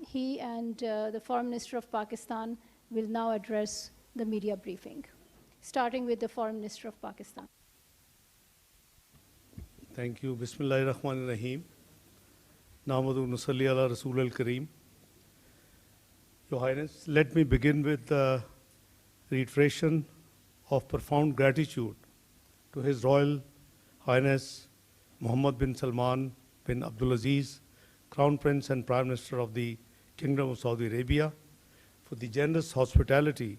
He and the Foreign Minister of Pakistan will now address the media briefing, starting with the Foreign Minister of Pakistan. Thank you. Bismillahir Rahmanir Rahim. Nahmadu Nusalli ala Rasul al-Kareem. Your Highness, let me begin with the reiteration of profound gratitude to His Royal Highness Mohammed bin Salman bin Abdulaziz, Crown Prince and Prime Minister of the Kingdom of Saudi Arabia, for the generous hospitality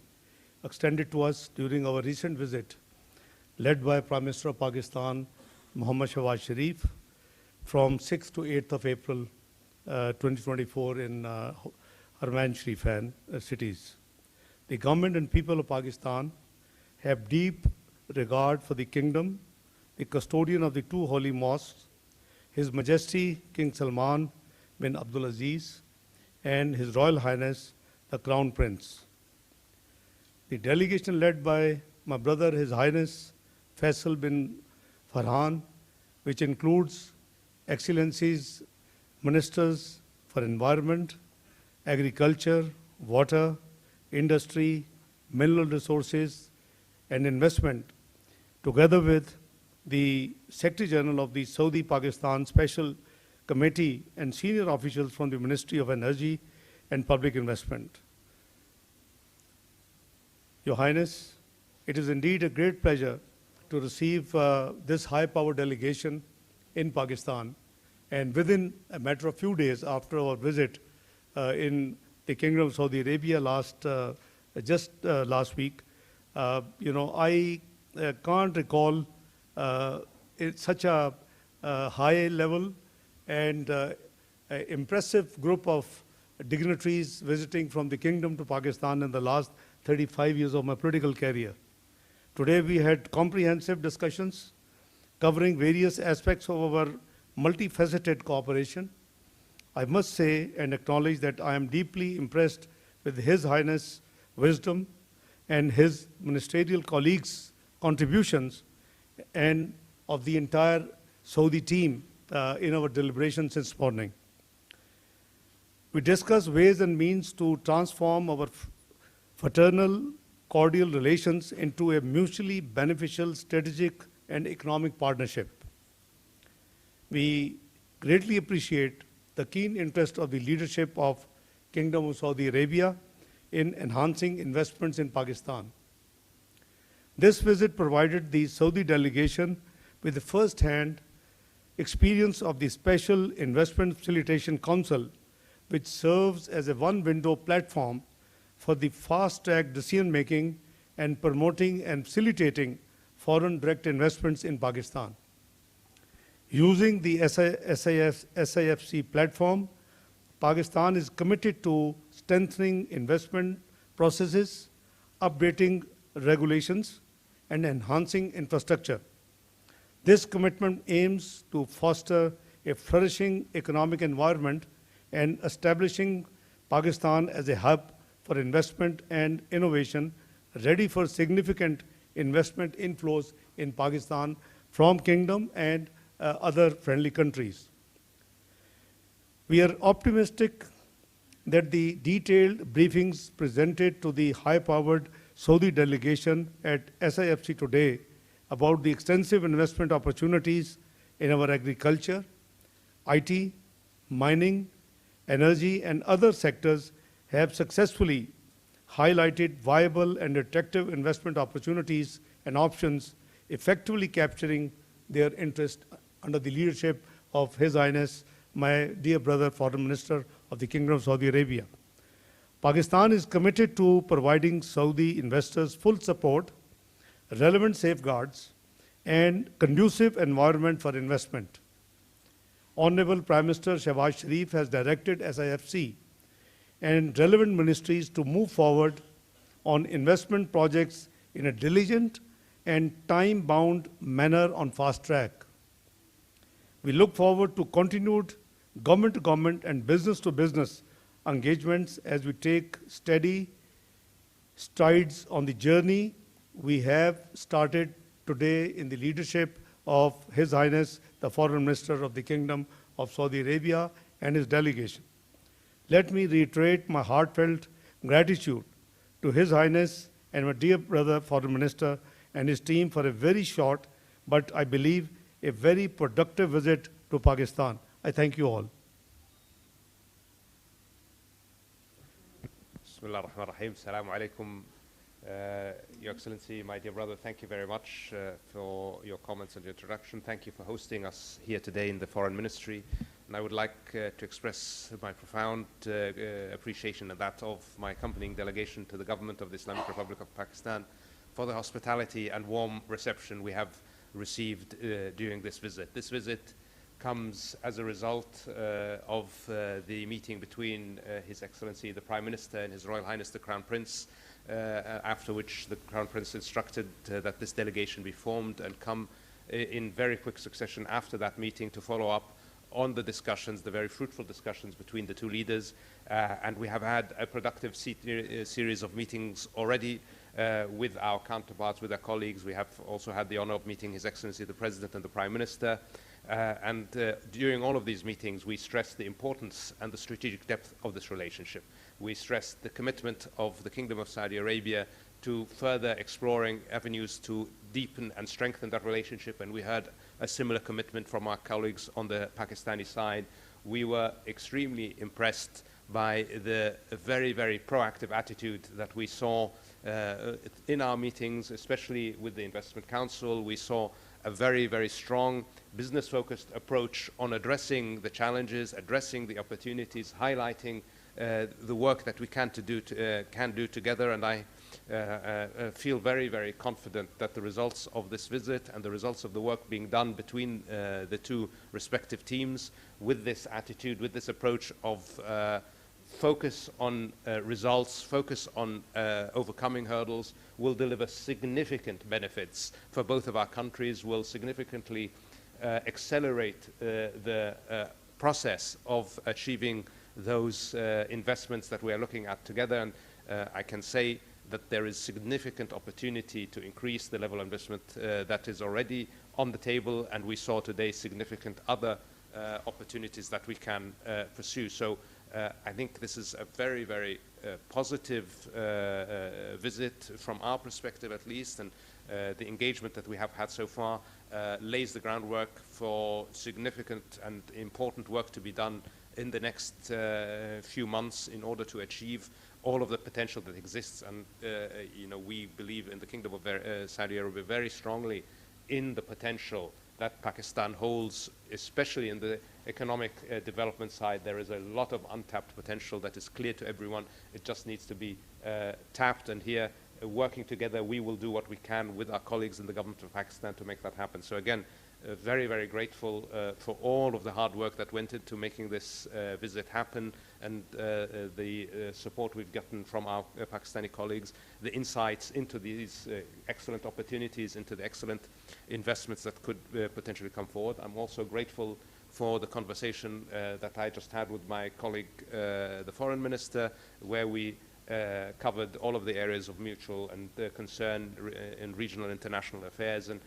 extended to us during our recent visit, led by Prime Minister of Pakistan, Mohammad Shehbaz Sharif, from 6th to 8th of April 2024 in Haramain Sharifan cities. The government and people of Pakistan have deep regard for the kingdom, the custodian of the two holy mosques, His Majesty King Salman bin Abdulaziz, and His Royal Highness the Crown Prince. The delegation led by my brother, His Highness Faisal bin Farhan, which includes Excellencies, Ministers for Environment, Agriculture, Water, Industry, Mineral Resources, and Investment, together with the Secretary General of the Saudi Pakistan Special Committee and senior officials from the Ministry of Energy and Public Investment. Your Highness, it is indeed a great pleasure to receive this high-powered delegation in Pakistan, and within a matter of few days after our visit in the Kingdom of Saudi Arabia last week, I can't recall such a high level and impressive group of dignitaries visiting from the Kingdom to Pakistan in the last 35 years of my political career. Today we had comprehensive discussions covering various aspects of our multifaceted cooperation. I must say and acknowledge that I am deeply impressed with His Highness' wisdom and his ministerial colleagues' contributions and of the entire Saudi team in our deliberations this morning. We discussed ways and means to transform our fraternal, cordial relations into a mutually beneficial strategic and economic partnership. We greatly appreciate the keen interest of the leadership of Kingdom of Saudi Arabia in enhancing investments in Pakistan. This visit provided the Saudi delegation with the first-hand experience of the Special Investment Facilitation Council, which serves as a one-window platform for the fast-track decision-making and promoting and facilitating foreign direct investments in Pakistan. Using the SIFC platform, Pakistan is committed to strengthening investment processes, updating regulations, and enhancing infrastructure. This commitment aims to foster a flourishing economic environment and establishing Pakistan as a hub for investment and innovation, ready for significant investment inflows in Pakistan from Kingdom and other friendly countries. We are optimistic that the detailed briefings presented to the high-powered Saudi delegation at SIFC today about the extensive investment opportunities in our agriculture, IT, mining, energy, and other sectors have successfully highlighted viable and attractive investment opportunities and options, effectively capturing their interest under the leadership of His Highness, my dear brother, Foreign Minister of the Kingdom of Saudi Arabia. Pakistan is committed to providing Saudi investors full support, relevant safeguards, and conducive environment for investment. Honorable Prime Minister Shehbaz Sharif has directed SIFC and relevant ministries to move forward on investment projects in a diligent and time-bound manner on fast track. We look forward to continued government-to-government and business-to-business engagements as we take steady strides on the journey we have started today in the leadership of His Highness, the Foreign Minister of the Kingdom of Saudi Arabia and his delegation. let me reiterate my heartfelt gratitude to His Highness and my dear brother, Foreign Minister, and his team for a very short, but I believe a very productive visit to Pakistan. I thank you all. Bismillah ar-Rahman ar-Rahim. Assalamu alaikum. Your Excellency, my dear brother, thank you very much for your comments and your introduction. Thank you for hosting us here today in the Foreign Ministry. And I would like to express my profound appreciation and that of my accompanying delegation to the government of the Islamic Republic of Pakistan for the hospitality and warm reception we have received during this visit. This visit comes as a result of the meeting between His Excellency the Prime Minister and His Royal Highness the Crown Prince, after which the Crown Prince instructed that this delegation be formed and come in very quick succession after that meeting to follow up on the discussions, the very fruitful discussions between the two leaders. And we have had a productive series of meetings already with our counterparts, with our colleagues. We have also had the honor of meeting His Excellency the President and the Prime Minister. And during all of these meetings, we stressed the importance and the strategic depth of this relationship. We stressed the commitment of the Kingdom of Saudi Arabia to further exploring avenues to deepen and strengthen that relationship, and we heard a similar commitment from our colleagues on the Pakistani side. We were extremely impressed by the very, very proactive attitude that we saw in our meetings, especially with the Investment Council. We saw a very, very strong business-focused approach on addressing the challenges, addressing the opportunities, highlighting the work that we can do together. And I feel very, very confident that the results of this visit and the results of the work being done between the two respective teams with this attitude, with this approach of focus on results, focus on overcoming hurdles, will deliver significant benefits for both of our countries, will significantly accelerate the process of achieving those investments that we are looking at together. And I can say that there is significant opportunity to increase the level of investment that is already on the table, and we saw today significant other opportunities that we can pursue. So I think this is a very, very positive visit from our perspective at least, and the engagement that we have had so far lays the groundwork for significant and important work to be done in the next few months in order to achieve all of the potential that exists. And you know, we believe in the Kingdom of Saudi Arabia very strongly in the potential that Pakistan holds, especially in the economic development side. There is a lot of untapped potential that is clear to everyone. It just needs to be tapped, and here, working together, we will do what we can with our colleagues in the government of Pakistan to make that happen. So again, very, very grateful for all of the hard work that went into making this visit happen, and the support we've gotten from our Pakistani colleagues, the insights into these excellent opportunities, into the excellent investments that could potentially come forward. I'm also grateful for the conversation that I just had with my colleague, the Foreign Minister, where we covered all of the areas of mutual and concern in regional and international affairs. And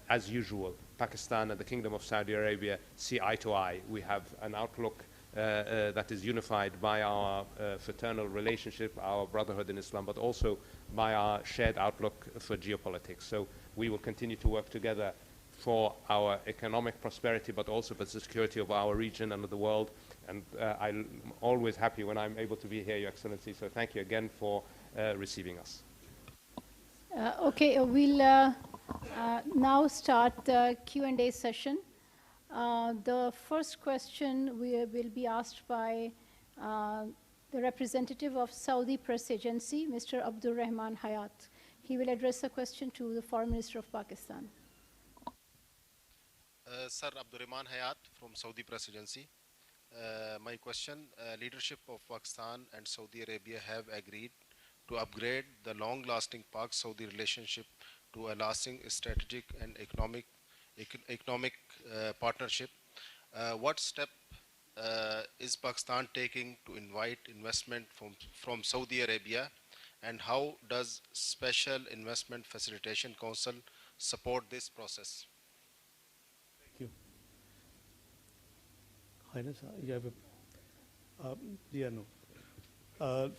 as usual, Pakistan and the Kingdom of Saudi Arabia see eye to eye. We have an outlook that is unified by our fraternal relationship, our brotherhood in Islam, but also by our shared outlook for geopolitics. So we will continue to work together for our economic prosperity, but also for the security of our region and of the world. And I'm always happy when I'm able to be here, Your Excellency. So thank you again for receiving us. Okay, we'll now start the Q&A session. The first question will be asked by the representative of Saudi Press Agency, Mr. Abdur Rahman Hayat. He will address a question to the Foreign Minister of Pakistan. Sir, Abdur Rahman Hayat from Saudi Press Agency. My question, leadership of Pakistan and Saudi Arabia have agreed to upgrade the long-lasting Pak-Saudi relationship to a lasting strategic and economic partnership. What step is Pakistan taking to invite investment from Saudi Arabia, and how does Special Investment Facilitation Council support this process? Thank you. Highness, you have a... Yeah, no.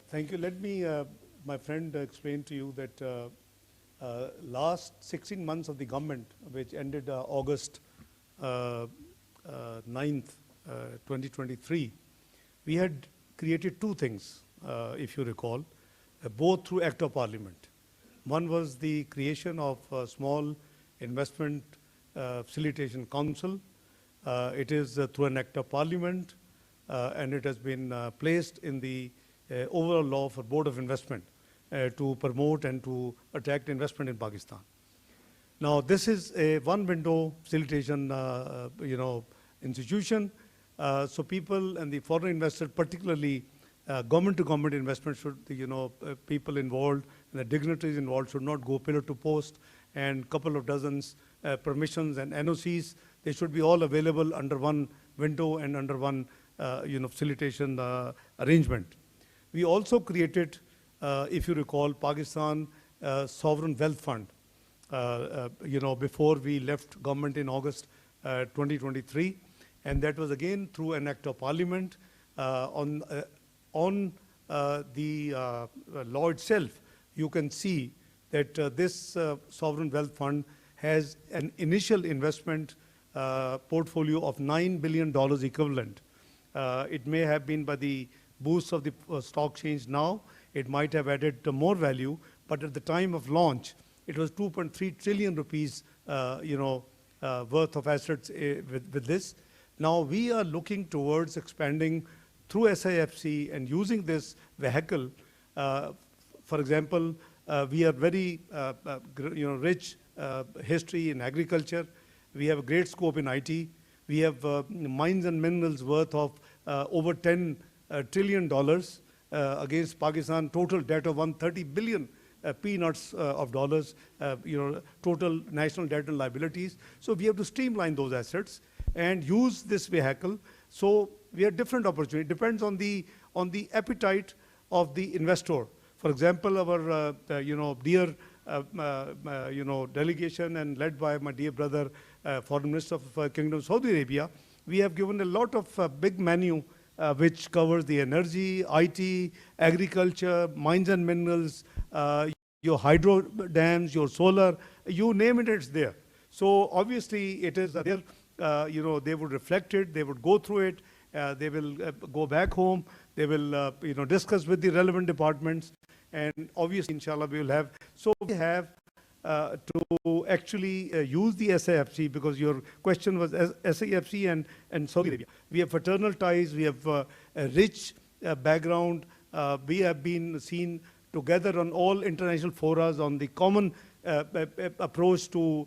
Thank you. Let me, my friend, explain to you that last 16 months of the government, which ended August 9th, 2023, we had created two things, if you recall, both through Act of Parliament. One was the creation of a small investment facilitation council. It is through an Act of Parliament, and it has been placed in the overall law for Board of Investment to promote and to attract investment in Pakistan. Now, this is a one-window facilitation, institution. So people and the foreign investors, particularly government-to-government investment, should, people involved and the dignitaries involved should not go pillar to post, and couple of dozens permissions and NOCs. They should be all available under one window and under one, facilitation arrangement. We also created, if you recall, Pakistan Sovereign Wealth Fund. Before we left government in August 2023, and that was again through an Act of Parliament. On the law itself, you can see that this Sovereign Wealth Fund has an initial investment portfolio of $9 billion equivalent. It may have been by the boost of the stock change now, it might have added more value, but at the time of launch, it was 2.3 trillion rupees, worth of assets with this. Now we are looking towards expanding through SIFC and using this vehicle. For example, we are very, rich history in agriculture. We have a great scope in IT. We have mines and minerals worth of over $10 trillion against Pakistan total debt of 130 billion peanuts of dollars, total national debt and liabilities. So we have to streamline those assets and use this vehicle. So we have different opportunity. It depends on the appetite of the investor. For example, our dear delegation and led by my dear brother, Foreign Minister of Kingdom of Saudi Arabia, we have given a lot of big menu which covers the energy, IT, agriculture, mines and minerals, your hydro dams, your solar, you name it, it's there. So obviously it is there. They would reflect it, they would go through it, they will go back home, they will discuss with the relevant departments, and obviously inshallah we will have. So we have to actually use the SIFC, because your question was SIFC and Saudi Arabia. We have fraternal ties, we have a rich background, we have been seen together on all international forums on the common approach to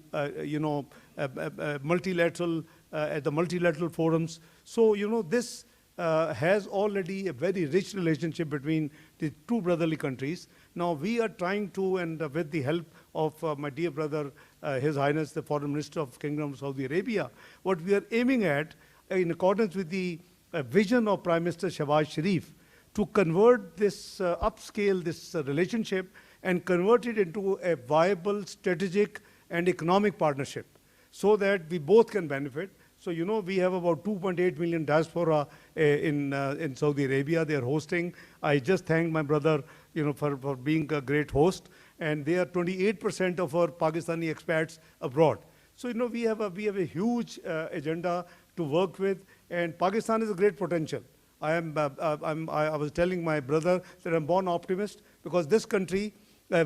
multilateral at the multilateral forums. So this has already a very rich relationship between the two brotherly countries. Now we are trying to, and with the help of my dear brother, His Highness the Foreign Minister of Kingdom of Saudi Arabia, what we are aiming at, in accordance with the vision of Prime Minister Shehbaz Sharif, to convert this, upscale this relationship and convert it into a viable strategic and economic partnership, so that we both can benefit. So we have about 2.8 million diaspora in Saudi Arabia. They are hosting. I just thank my brother, for being a great host. And they are 28% of our Pakistani expats abroad. So we have a huge agenda to work with, and Pakistan is a great potential. I was telling my brother that I'm born optimist, because this country,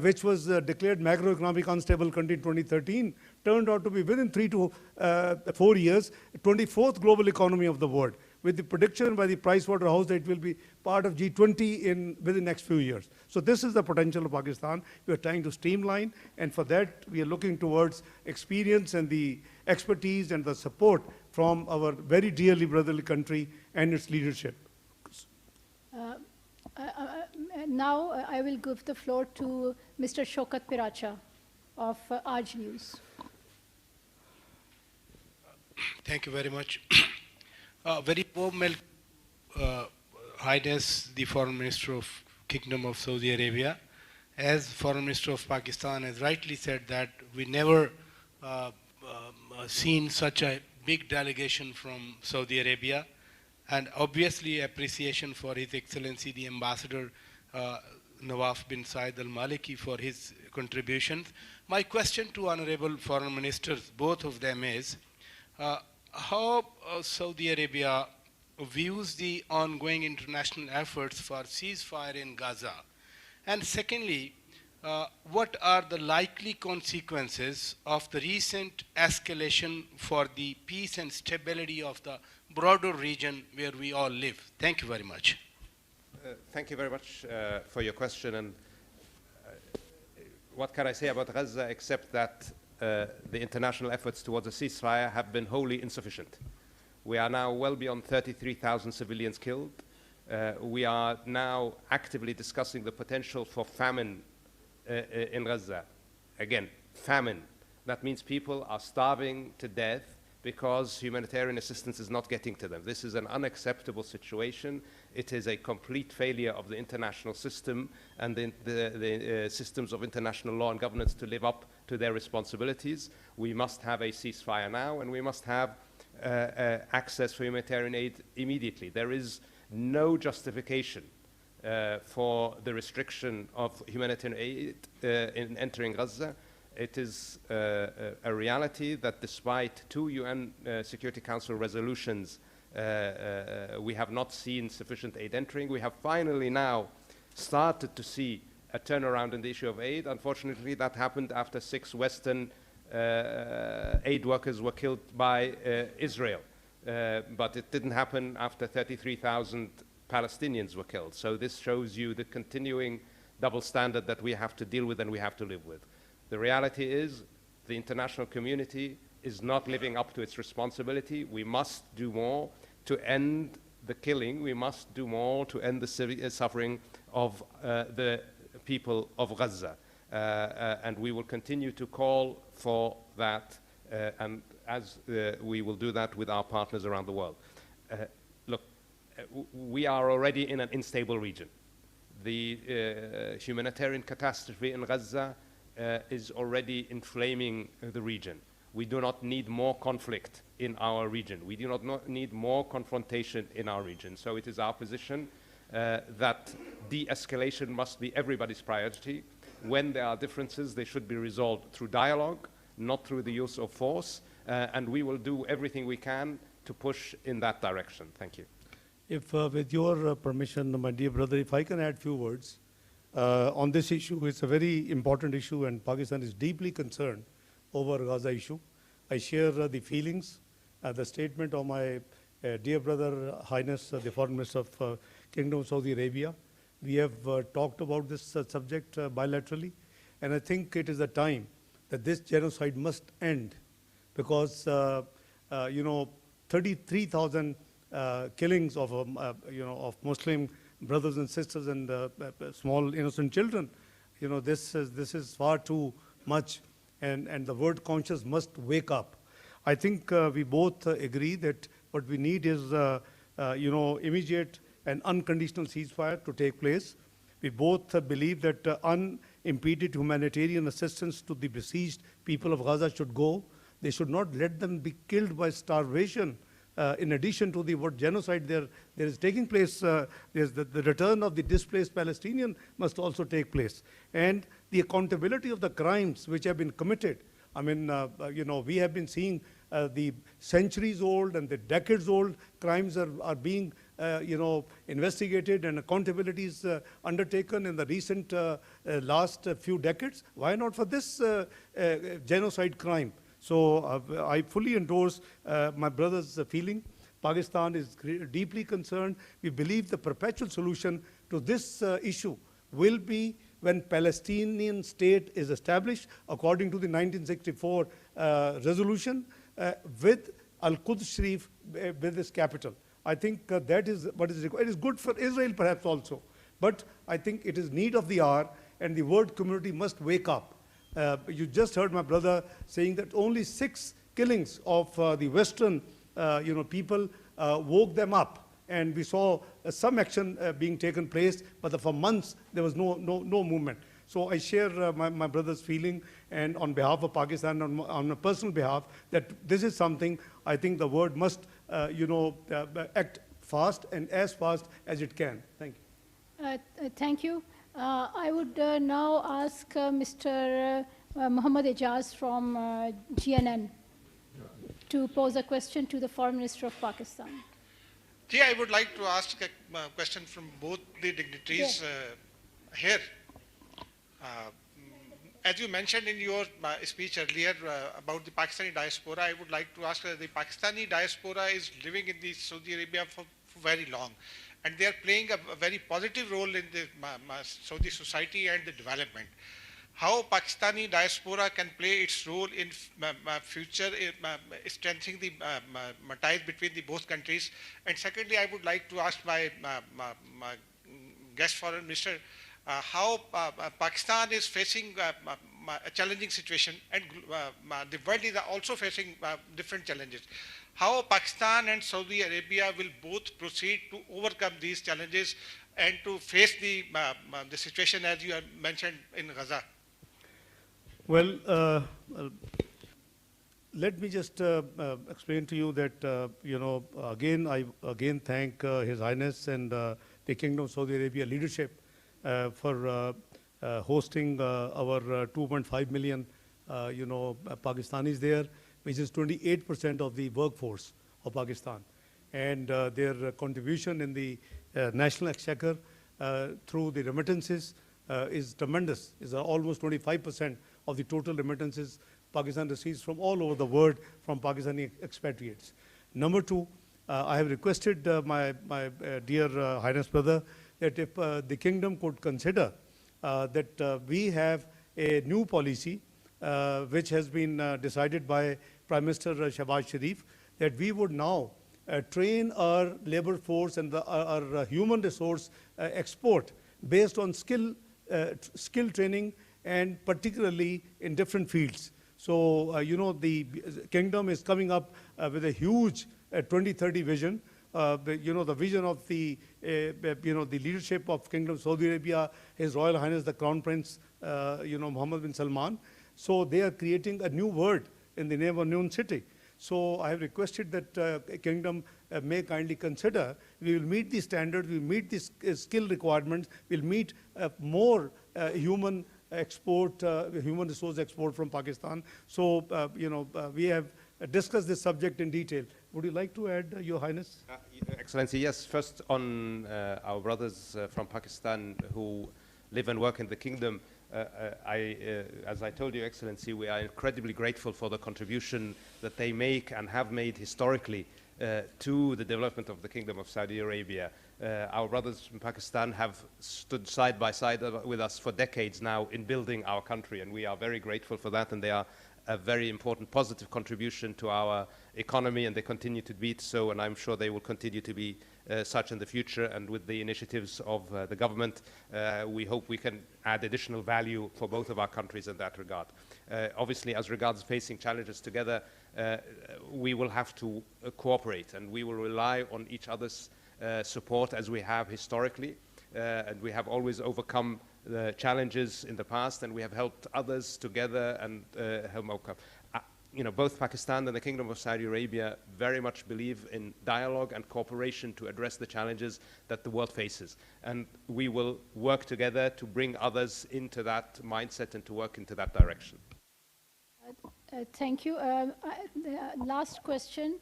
which was declared macroeconomic unstable country in 2013, turned out to be within 3 to 4 years, 24th global economy of the world, with the prediction by the Pricewaterhouse that it will be part of G20 within the next few years. So this is the potential of Pakistan. We are trying to streamline, and for that we are looking towards experience and the expertise and the support from our very dearly brotherly country and its leadership. Now I will give the floor to Mr. Shaukat Piracha of Aaj News. Thank you very much. Very warm welcome, Highness, the Foreign Minister of Kingdom of Saudi Arabia. As Foreign Minister of Pakistan has rightly said that we never seen such a big delegation from Saudi Arabia. and obviously appreciation for His Excellency the Ambassador Nawaf bin Said Al Maliki for his contributions. My question to Honorable Foreign Ministers, both of them, is how Saudi Arabia views the ongoing international efforts for ceasefire in Gaza? And secondly, what are the likely consequences of the recent escalation for the peace and stability of the broader region where we all live? Thank you very much. Thank you very much for your question. And what can I say about Gaza except that the international efforts towards a ceasefire have been wholly insufficient. We are now well beyond 33,000 civilians killed. We are now actively discussing the potential for famine in Gaza. Again, famine. That means people are starving to death because humanitarian assistance is not getting to them. This is an unacceptable situation. It is a complete failure of the international system and the systems of international law and governance to live up to their responsibilities. We must have a ceasefire now, and we must have access for humanitarian aid immediately. There is no justification for the restriction of humanitarian aid in entering Gaza. It is a reality that despite 2 UN Security Council resolutions, we have not seen sufficient aid entering. We have finally now started to see a turnaround in the issue of aid. Unfortunately, that happened after 6 Western aid workers were killed by Israel. But it didn't happen after 33,000 Palestinians were killed. So this shows you the continuing double standard that we have to deal with and we have to live with. The reality is the international community is not living up to its responsibility. We must do more to end the killing. We must do more to end the suffering of the people of Gaza. And we will continue to call for that, and as we will do that with our partners around the world. Look, we are already in an unstable region. The humanitarian catastrophe in Gaza is already inflaming the region. We do not need more conflict in our region. We do not need more confrontation in our region. So it is our position that de-escalation must be everybody's priority. When there are differences, they should be resolved through dialogue, not through the use of force, and we will do everything we can to push in that direction. Thank you. If, with your permission, my dear brother, if I can add few words on this issue. It's a very important issue, and Pakistan is deeply concerned over Gaza issue. I share the feelings, the statement of my dear brother, Highness, the Foreign Minister of Kingdom of Saudi Arabia. We have talked about this subject bilaterally, and I think it is a time that this genocide must end, because 33,000 killings of of Muslim brothers and sisters and small innocent children, this is far too much, and the world conscious must wake up. I think we both agree that what we need is immediate and unconditional ceasefire to take place. We both believe that unimpeded humanitarian assistance to the besieged people of Gaza should go. They should not let them be killed by starvation. In addition to the what genocide there is taking place, there's the return of the displaced Palestinian must also take place, and the accountability of the crimes which have been committed. I mean, we have been seeing the centuries-old and the decades-old crimes are being investigated, and accountabilities undertaken in the recent last few decades. Why not for this genocide crime? So I fully endorse my brother's feeling. Pakistan is deeply concerned. We believe the perpetual solution to this issue will be when Palestinian state is established according to the 1964 resolution with Al-Quds Sharif with its capital. I think that is what is required. It is good for Israel perhaps also, but I think it is need of the hour, and the world community must wake up. You just heard my brother saying that only 6 killings of the Western people woke them up, and we saw some action being taken place, but for months there was no movement. So I share my brother's feeling, and on behalf of Pakistan, on a personal behalf, that this is something I think the world must act fast and as fast as it can. Thank you. Thank you. I would now ask Mr. Muhammad Ejaz from GNN to pose a question to the Foreign Minister of Pakistan. Ji, I would like to ask a question from both the dignitaries here. As you mentioned in your speech earlier about the Pakistani diaspora, I would like to ask the Pakistani diaspora is living in the Saudi Arabia for very long, and they are playing a very positive role in the Saudi society and the development. How Pakistani diaspora can play its role in future strengthening the ties between the both countries? And secondly, I would like to ask my guest foreign minister how Pakistan is facing a challenging situation, and the world is also facing different challenges. How Pakistan and Saudi Arabia will both proceed to overcome these challenges and to face the situation as you have mentioned in Gaza? Well, let me just explain to you that, I thank His Highness and the Kingdom of Saudi Arabia leadership for hosting our 2.5 million, Pakistanis there, which is 28% of the workforce of Pakistan. And their contribution in the national exchequer through the remittances is tremendous, is almost 25% of the total remittances Pakistan receives from all over the world from Pakistani expatriates. Number two, I have requested my dear Highness brother that if the kingdom could consider that we have a new policy which has been decided by Prime Minister Shehbaz Sharif, that we would now train our labor force and our human resource export based on skill training, and particularly in different fields. So, the kingdom is coming up with a huge 2030 vision. The vision of the leadership of Kingdom of Saudi Arabia, His Royal Highness the Crown Prince, Mohammed bin Salman. So they are creating a new world in the name of new city. So I have requested that Kingdom may kindly consider, we will meet the standards, we will meet the skill requirements, we will meet more human export, human resource export from Pakistan. So, we have discussed this subject in detail. Would you like to add, Your Highness? Excellency, yes. First on our brothers from Pakistan who live and work in the kingdom. As I told you, Excellency, we are incredibly grateful for the contribution that they make and have made historically to the development of the Kingdom of Saudi Arabia. Our brothers from Pakistan have stood side by side with us for decades now in building our country, and we are very grateful for that, and they are a very important positive contribution to our economy, and they continue to be so, and I'm sure they will continue to be such in the future. And with the initiatives of the government, we hope we can add additional value for both of our countries in that regard. Obviously, as regards facing challenges together, we will have to cooperate, and we will rely on each other's support as we have historically, and we have always overcome the challenges in the past, and we have helped others together and help overcome. Both Pakistan and the Kingdom of Saudi Arabia very much believe in dialogue and cooperation to address the challenges that the world faces. And we will work together to bring others into that mindset and to work into that direction. Thank you. Last question.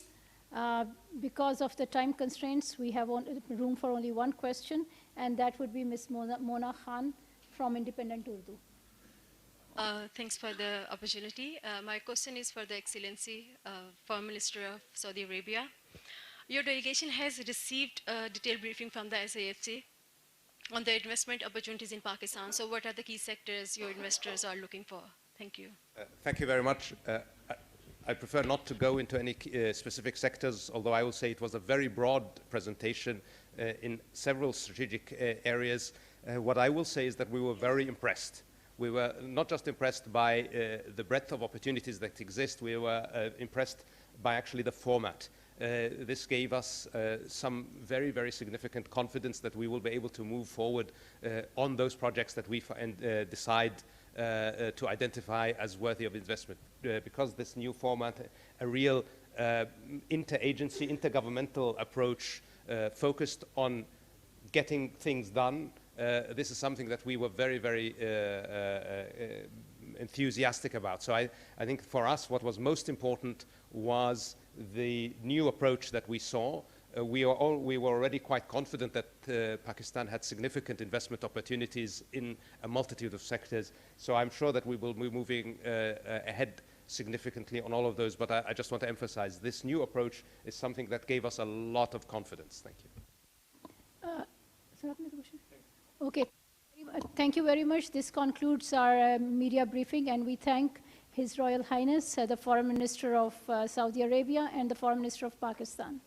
Because of the time constraints, we have room for only one question, and that would be Ms. Mona Khan from Independent Urdu. Thanks for the opportunity. My question is for the Excellency, Foreign Minister of Saudi Arabia. Your delegation has received a detailed briefing from the SAFC on the investment opportunities in Pakistan. So what are the key sectors your investors are looking for? Thank you. Thank you very much. I prefer not to go into any specific sectors, although I will say it was a very broad presentation in several strategic areas. What I will say is that we were very impressed. We were not just impressed by the breadth of opportunities that exist, we were impressed by actually the format. This gave us some very, very significant confidence that we will be able to move forward on those projects that we decide to identify as worthy of investment. Because this new format, a real interagency, intergovernmental approach focused on getting things done. This is something that we were very, very enthusiastic about. So I think for us, what was most important was the new approach that we saw. We were already quite confident that Pakistan had significant investment opportunities in a multitude of sectors. So I'm sure that we will be moving ahead significantly on all of those. But I just want to emphasize this new approach is something that gave us a lot of confidence. Thank you. Okay. Thank you very much. This concludes our media briefing, and we thank His Royal Highness, the Foreign Minister of Saudi Arabia, and the Foreign Minister of Pakistan.